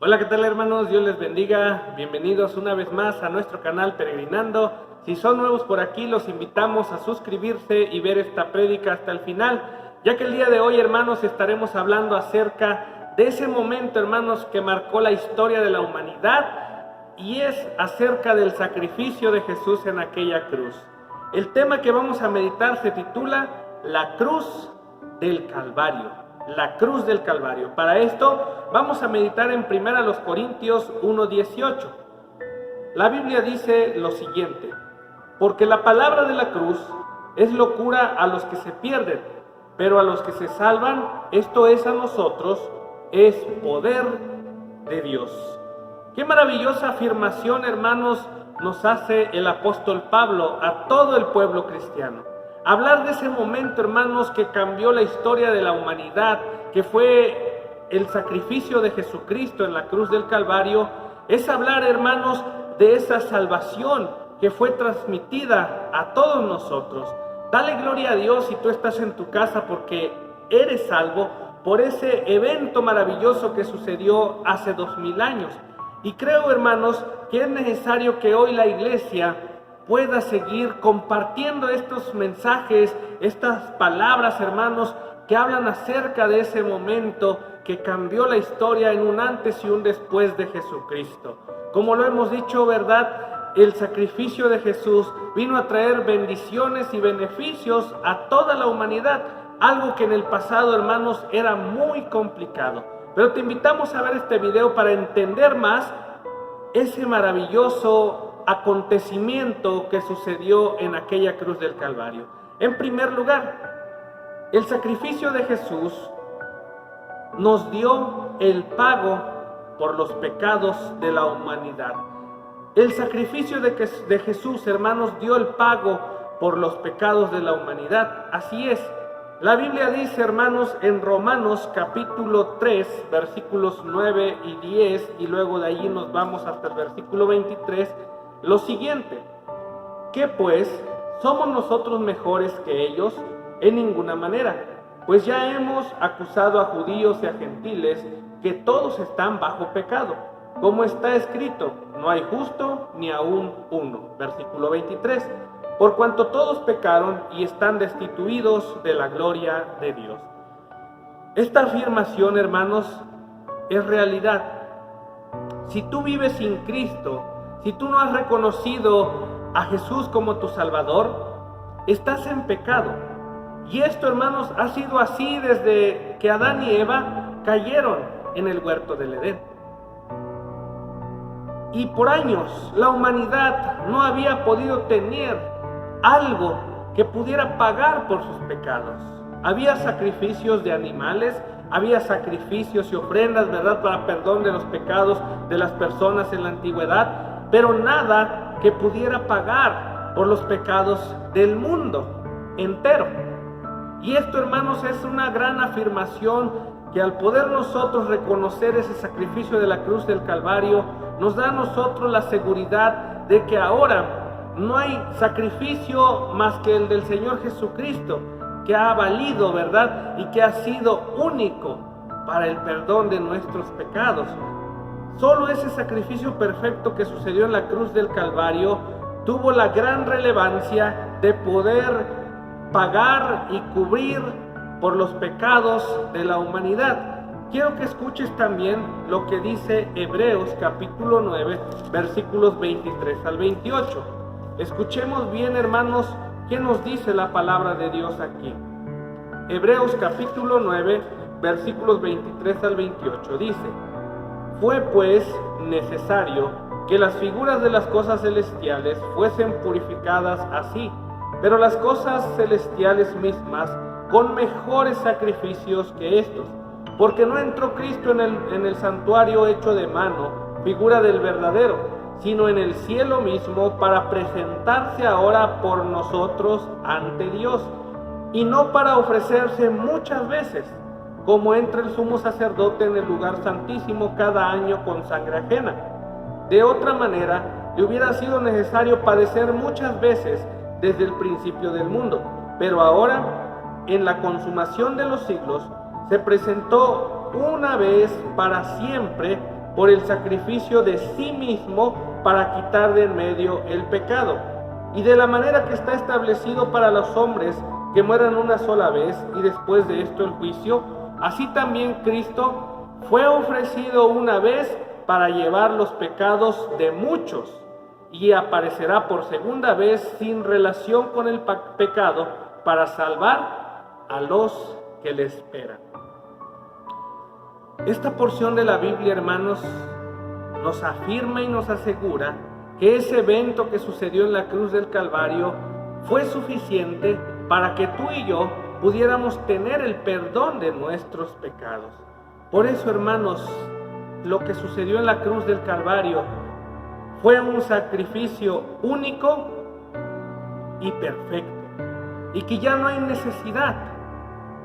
Hola, ¿qué tal, hermanos? Dios les bendiga. Bienvenidos una vez más a nuestro canal Peregrinando. Si son nuevos por aquí, los invitamos a suscribirse y ver esta prédica hasta el final, ya que el día de hoy, hermanos, estaremos hablando acerca de ese momento, hermanos, que marcó la historia de la humanidad, y es acerca del sacrificio de Jesús en aquella cruz. El tema que vamos a meditar se titula La cruz del Calvario. La cruz del Calvario. Para esto vamos a meditar en 1 Corintios 1:18. La Biblia dice lo siguiente: porque la palabra de la cruz es locura a los que se pierden, pero a los que se salvan, esto es a nosotros, es poder de Dios. Qué maravillosa afirmación, hermanos, nos hace el apóstol Pablo a todo el pueblo cristiano. Hablar de ese momento, hermanos, que cambió la historia de la humanidad, que fue el sacrificio de Jesucristo en la cruz del Calvario, es hablar, hermanos, de esa salvación que fue transmitida a todos nosotros. Dale gloria a Dios si tú estás en tu casa, porque eres salvo por ese evento maravilloso que sucedió hace 2000 años. Y creo, hermanos, que es necesario que hoy la iglesia pueda seguir compartiendo estos mensajes, estas palabras, hermanos, que hablan acerca de ese momento que cambió la historia en un antes y un después de Jesucristo. Como lo hemos dicho, ¿verdad? El sacrificio de Jesús vino a traer bendiciones y beneficios a toda la humanidad, algo que en el pasado, hermanos, era muy complicado. Pero te invitamos a ver este video para entender más ese maravilloso acontecimiento que sucedió en aquella cruz del Calvario. En primer lugar, el sacrificio de Jesús nos dio el pago por los pecados de la humanidad. El sacrificio de Jesús, hermanos, dio el pago por los pecados de la humanidad. Así es. La Biblia dice, hermanos, en Romanos capítulo 3, versículos 9 y 10, y luego de allí nos vamos hasta el versículo 23, lo siguiente: ¿qué pues? ¿Somos nosotros mejores que ellos? En ninguna manera, pues ya hemos acusado a judíos y a gentiles que todos están bajo pecado, como está escrito: no hay justo ni aún uno. Versículo 23. Por cuanto todos pecaron y están destituidos de la gloria de Dios. Esta afirmación, hermanos, es realidad. Si tú vives sin Cristo, si tú no has reconocido a Jesús como tu Salvador, estás en pecado. Y esto, hermanos, ha sido así desde que Adán y Eva cayeron en el huerto del Edén. Y por años la humanidad no había podido tener algo que pudiera pagar por sus pecados. Había sacrificios de animales, había sacrificios y ofrendas, ¿verdad?, para perdón de los pecados de las personas en la antigüedad, pero nada que pudiera pagar por los pecados del mundo entero. Y esto, hermanos, es una gran afirmación que al poder nosotros reconocer ese sacrificio de la cruz del Calvario, nos da a nosotros la seguridad de que ahora no hay sacrificio más que el del Señor Jesucristo, que ha valido, ¿verdad?, y que ha sido único para el perdón de nuestros pecados. Solo ese sacrificio perfecto que sucedió en la cruz del Calvario tuvo la gran relevancia de poder pagar y cubrir por los pecados de la humanidad. Quiero que escuches también lo que dice Hebreos capítulo 9, versículos 23 al 28. Escuchemos bien, hermanos, qué nos dice la palabra de Dios aquí. Hebreos capítulo 9, versículos 23 al 28, dice: fue pues necesario que las figuras de las cosas celestiales fuesen purificadas así, pero las cosas celestiales mismas con mejores sacrificios que estos, porque no entró Cristo en el santuario hecho de mano, figura del verdadero, sino en el cielo mismo, para presentarse ahora por nosotros ante Dios, y no para ofrecerse muchas veces, como entra el sumo sacerdote en el lugar santísimo cada año con sangre ajena. De otra manera, le hubiera sido necesario padecer muchas veces desde el principio del mundo, pero ahora, en la consumación de los siglos, se presentó una vez para siempre por el sacrificio de sí mismo para quitar de en medio el pecado. Y de la manera que está establecido para los hombres que mueran una sola vez y después de esto el juicio, así también Cristo fue ofrecido una vez para llevar los pecados de muchos y aparecerá por segunda vez sin relación con el pecado para salvar a los que le esperan. Esta porción de la Biblia, hermanos, nos afirma y nos asegura que ese evento que sucedió en la cruz del Calvario fue suficiente para que tú y yo pudiéramos tener el perdón de nuestros pecados. Por eso, hermanos, lo que sucedió en la cruz del Calvario fue un sacrificio único y perfecto, y que ya no hay necesidad.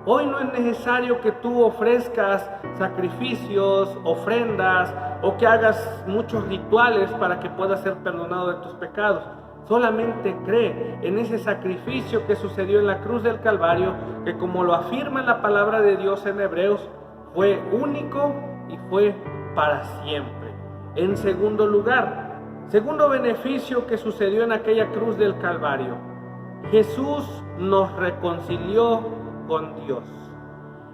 Hoy no es necesario que tú ofrezcas sacrificios, ofrendas, o que hagas muchos rituales para que puedas ser perdonado de tus pecados. Solamente cree en ese sacrificio que sucedió en la cruz del Calvario, que como lo afirma la palabra de Dios en Hebreos, fue único y fue para siempre. En segundo lugar, segundo beneficio que sucedió en aquella cruz del Calvario, Jesús nos reconcilió con Dios.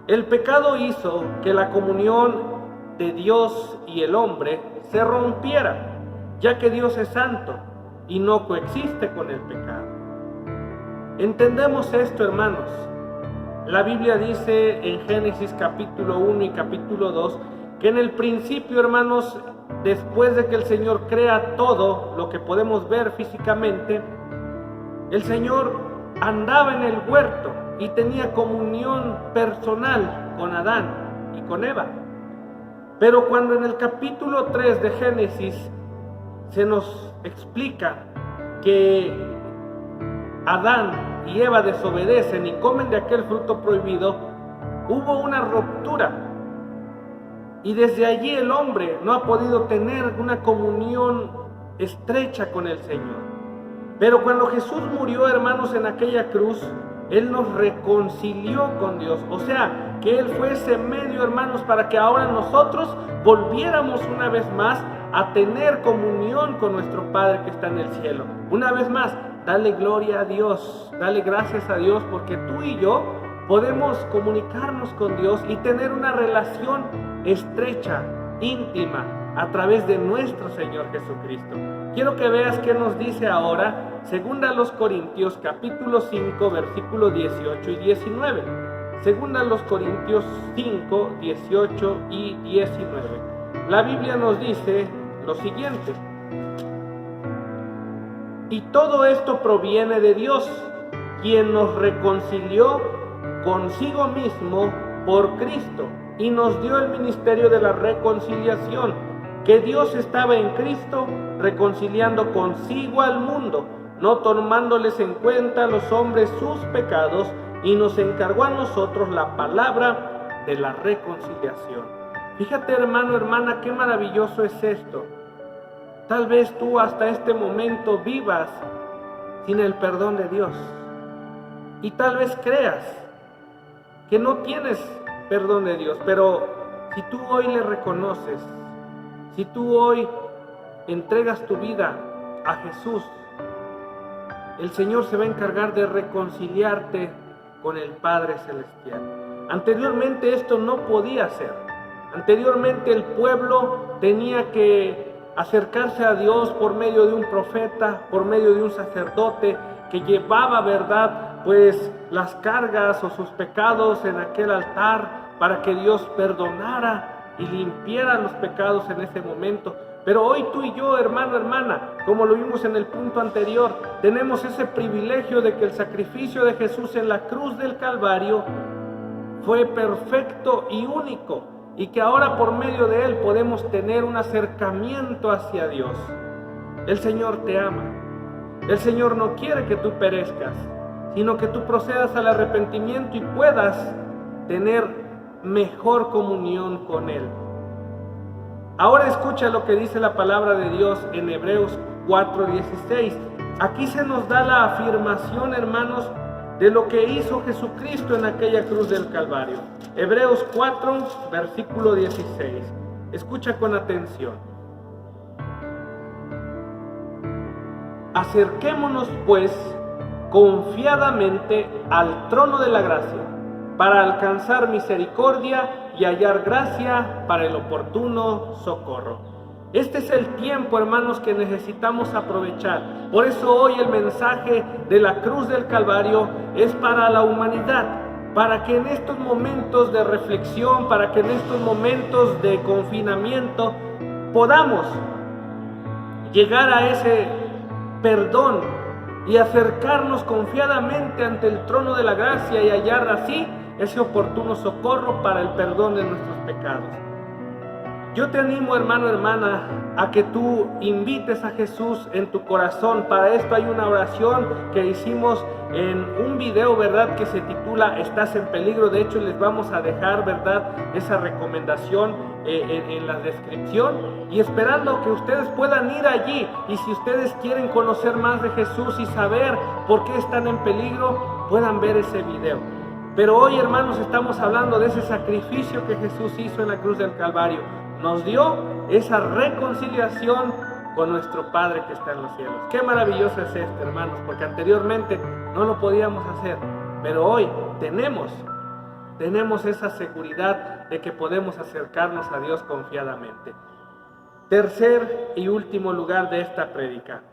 El pecado hizo que la comunión de Dios y el hombre se rompiera, ya que Dios es santo y no coexiste con el pecado. Entendemos esto, hermanos. La Biblia dice en Génesis capítulo 1 y capítulo 2 que en el principio, hermanos, después de que el Señor crea todo lo que podemos ver físicamente, el Señor andaba en el huerto y tenía comunión personal con Adán y con Eva. Pero cuando en el capítulo 3 de Génesis se nos explica que Adán y Eva desobedecen y comen de aquel fruto prohibido, hubo una ruptura. Y desde allí el hombre no ha podido tener una comunión estrecha con el Señor. Pero cuando Jesús murió, hermanos, en aquella cruz, Él nos reconcilió con Dios. O sea, que Él fue ese medio, hermanos, para que ahora nosotros volviéramos una vez más a tener comunión con nuestro Padre que está en el cielo. Una vez más, dale gloria a Dios, dale gracias a Dios, porque tú y yo podemos comunicarnos con Dios y tener una relación estrecha, íntima, a través de nuestro Señor Jesucristo. Quiero que veas qué nos dice ahora, segunda a los Corintios, capítulo 5, versículos 18 y 19. Segunda a los Corintios 5, 18 y 19. La Biblia nos dice lo siguiente: y todo esto proviene de Dios, quien nos reconcilió consigo mismo por Cristo y nos dio el ministerio de la reconciliación, que Dios estaba en Cristo reconciliando consigo al mundo, no tomándoles en cuenta a los hombres sus pecados, y nos encargó a nosotros la palabra de la reconciliación. Fíjate, hermano, hermana, qué maravilloso es esto. Tal vez tú hasta este momento vivas sin el perdón de Dios, y tal vez creas que no tienes perdón de Dios, pero si tú hoy le reconoces, si tú hoy entregas tu vida a Jesús, el Señor se va a encargar de reconciliarte con el Padre Celestial. Anteriormente esto no podía ser. Anteriormente el pueblo tenía que acercarse a Dios por medio de un profeta, por medio de un sacerdote que llevaba, verdad, pues las cargas o sus pecados en aquel altar para que Dios perdonara y limpiara los pecados en ese momento. Pero hoy tú y yo, hermano, hermana, como lo vimos en el punto anterior, tenemos ese privilegio de que el sacrificio de Jesús en la cruz del Calvario fue perfecto y único, y que ahora por medio de él podemos tener un acercamiento hacia Dios. El Señor te ama. El Señor no quiere que tú perezcas, sino que tú procedas al arrepentimiento y puedas tener mejor comunión con Él. Ahora escucha lo que dice la palabra de Dios en Hebreos 4:16. Aquí se nos da la afirmación, hermanos, de lo que hizo Jesucristo en aquella cruz del Calvario. Hebreos 4, versículo 16. Escucha con atención. Acerquémonos, pues, confiadamente al trono de la gracia, para alcanzar misericordia y hallar gracia para el oportuno socorro. Este es el tiempo, hermanos, que necesitamos aprovechar. Por eso hoy el mensaje de la cruz del Calvario es para la humanidad, para que en estos momentos de reflexión, para que en estos momentos de confinamiento podamos llegar a ese perdón y acercarnos confiadamente ante el trono de la gracia y hallar así ese oportuno socorro para el perdón de nuestros pecados. Yo te animo, hermano, hermana, a que tú invites a Jesús en tu corazón. Para esto hay una oración que hicimos en un video, ¿verdad?, que se titula Estás en peligro. De hecho, les vamos a dejar, ¿verdad?, esa recomendación en la descripción, y esperando que ustedes puedan ir allí, y si ustedes quieren conocer más de Jesús y saber por qué están en peligro, puedan ver ese video. Pero hoy, hermanos, estamos hablando de ese sacrificio que Jesús hizo en la cruz del Calvario. Nos dio esa reconciliación con nuestro Padre que está en los cielos. Qué maravilloso es esto, hermanos, porque anteriormente no lo podíamos hacer, pero hoy tenemos esa seguridad de que podemos acercarnos a Dios confiadamente. Tercer y último lugar de esta prédica.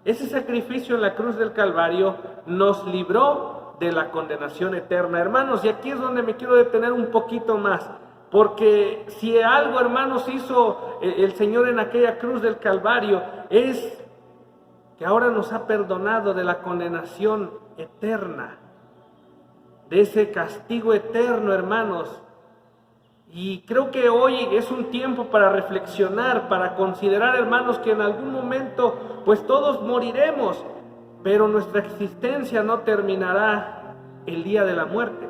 Ese sacrificio en la cruz del Calvario nos libró de la condenación eterna, hermanos, y aquí es donde me quiero detener un poquito más. Porque si algo, hermanos, hizo el Señor en aquella cruz del Calvario, es que ahora nos ha perdonado de la condenación eterna, de ese castigo eterno, hermanos. Y creo que hoy es un tiempo para reflexionar, para considerar, hermanos, que en algún momento, pues todos moriremos, pero nuestra existencia no terminará el día de la muerte.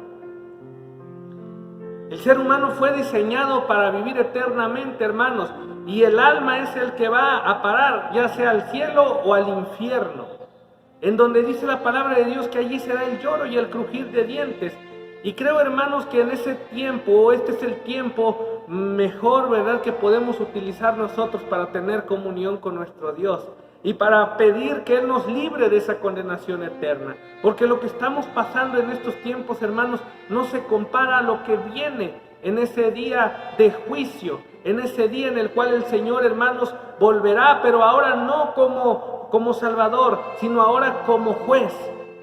El ser humano fue diseñado para vivir eternamente, hermanos, y el alma es el que va a parar, ya sea al cielo o al infierno, en donde dice la palabra de Dios que allí será el lloro y el crujir de dientes. Y creo, hermanos, que en ese tiempo, este es el tiempo mejor, ¿verdad?, que podemos utilizar nosotros para tener comunión con nuestro Dios y para pedir que Él nos libre de esa condenación eterna. Porque lo que estamos pasando en estos tiempos, hermanos, no se compara a lo que viene en ese día de juicio, en ese día en el cual el Señor, hermanos, volverá, pero ahora no como Salvador, sino ahora como juez,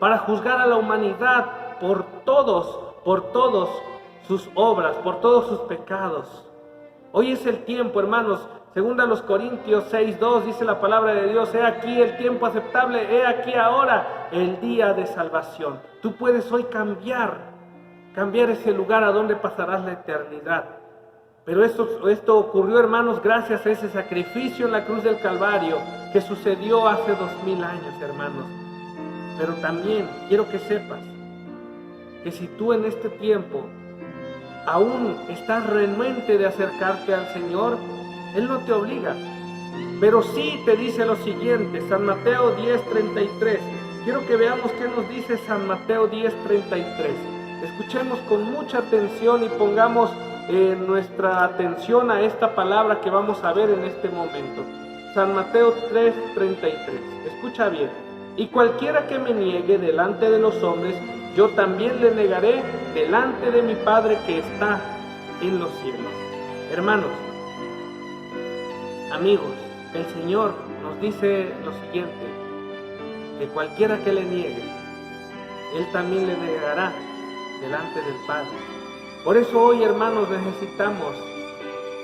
para juzgar a la humanidad por todos sus obras, por todos sus pecados. Hoy es el tiempo, hermanos. Segunda a los Corintios 6:2 dice la palabra de Dios: he aquí el tiempo aceptable, he aquí ahora el día de salvación. Tú puedes hoy cambiar ese lugar a donde pasarás la eternidad. Pero esto ocurrió, hermanos, gracias a ese sacrificio en la cruz del Calvario que sucedió hace 2000 años, hermanos. Pero también quiero que sepas que si tú en este tiempo aún estás renuente de acercarte al Señor, Él no te obliga, pero sí te dice lo siguiente, San Mateo 10:33. Quiero que veamos qué nos dice San Mateo 10:33. Escuchemos con mucha atención y pongamos nuestra atención a esta palabra que vamos a ver en este momento. San Mateo 3:33. Escucha bien. Y cualquiera que me niegue delante de los hombres, yo también le negaré delante de mi Padre que está en los cielos. Hermanos, amigos, el Señor nos dice lo siguiente, que cualquiera que le niegue, Él también le negará delante del Padre. Por eso hoy, hermanos, necesitamos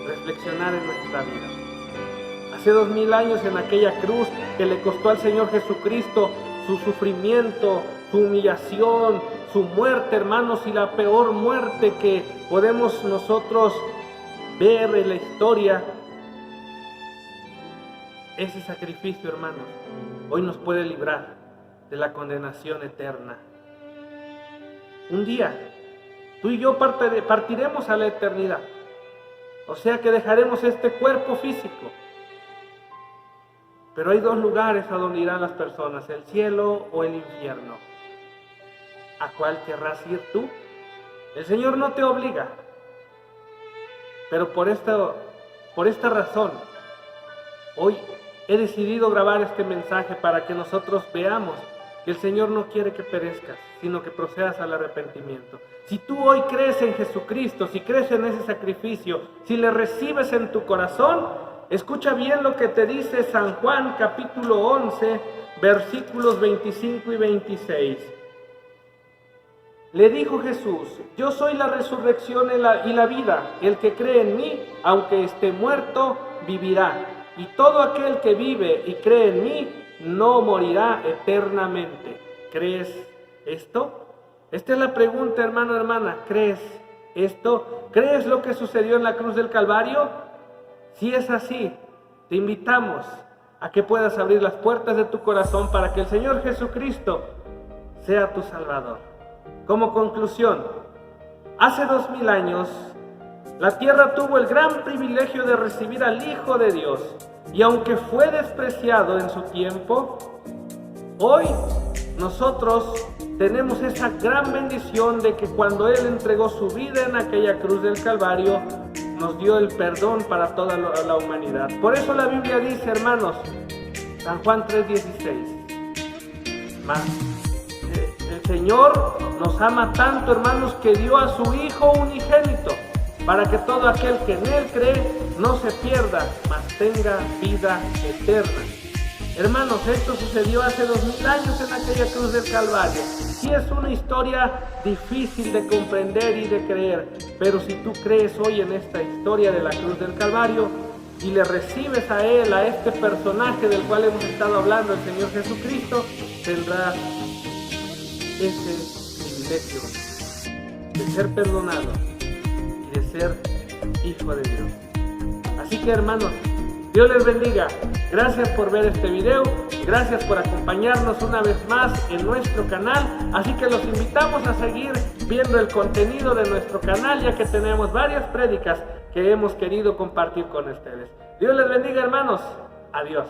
reflexionar en nuestra vida. Hace 2000 años en aquella cruz que le costó al Señor Jesucristo su sufrimiento, su humillación, su muerte, hermanos, y la peor muerte que podemos nosotros ver en la historia. Ese sacrificio, hermanos, hoy nos puede librar de la condenación eterna. Un día, tú y yo partiremos a la eternidad. O sea que dejaremos este cuerpo físico. Pero hay dos lugares a donde irán las personas, el cielo o el infierno. ¿A cuál querrás ir tú? El Señor no te obliga. Pero por esto Por esta razón, hoy he decidido grabar este mensaje para que nosotros veamos que el Señor no quiere que perezcas, sino que procedas al arrepentimiento. Si tú hoy crees en Jesucristo, si crees en ese sacrificio, si le recibes en tu corazón, escucha bien lo que te dice San Juan capítulo 11, versículos 25 y 26. Le dijo Jesús: yo soy la resurrección y la vida. El que cree en mí, aunque esté muerto, vivirá. Y todo aquel que vive y cree en mí, no morirá eternamente. ¿Crees esto? Esta es la pregunta, hermano, hermana. ¿Crees esto? ¿Crees lo que sucedió en la cruz del Calvario? Si es así, te invitamos a que puedas abrir las puertas de tu corazón para que el Señor Jesucristo sea tu Salvador. Como conclusión, hace 2000 años, la tierra tuvo el gran privilegio de recibir al Hijo de Dios, y aunque fue despreciado en su tiempo, hoy nosotros tenemos esa gran bendición de que cuando Él entregó su vida en aquella cruz del Calvario, nos dio el perdón para toda la humanidad. Por eso la Biblia dice, hermanos, San Juan 3:16, el Señor nos ama tanto, hermanos, que dio a su Hijo unigénito, para que todo aquel que en Él cree no se pierda, mas tenga vida eterna. Hermanos, esto sucedió hace 2000 años en aquella cruz del Calvario. Sí es una historia difícil de comprender y de creer, pero si tú crees hoy en esta historia de la cruz del Calvario y le recibes a Él, a este personaje del cual hemos estado hablando, el Señor Jesucristo, tendrás ese privilegio de ser perdonado y de ser hijo de Dios. Así que, hermanos, Dios les bendiga. Gracias por ver este video, gracias por acompañarnos una vez más en nuestro canal, así que los invitamos a seguir viendo el contenido de nuestro canal, ya que tenemos varias prédicas que hemos querido compartir con ustedes. Dios les bendiga, hermanos. Adiós.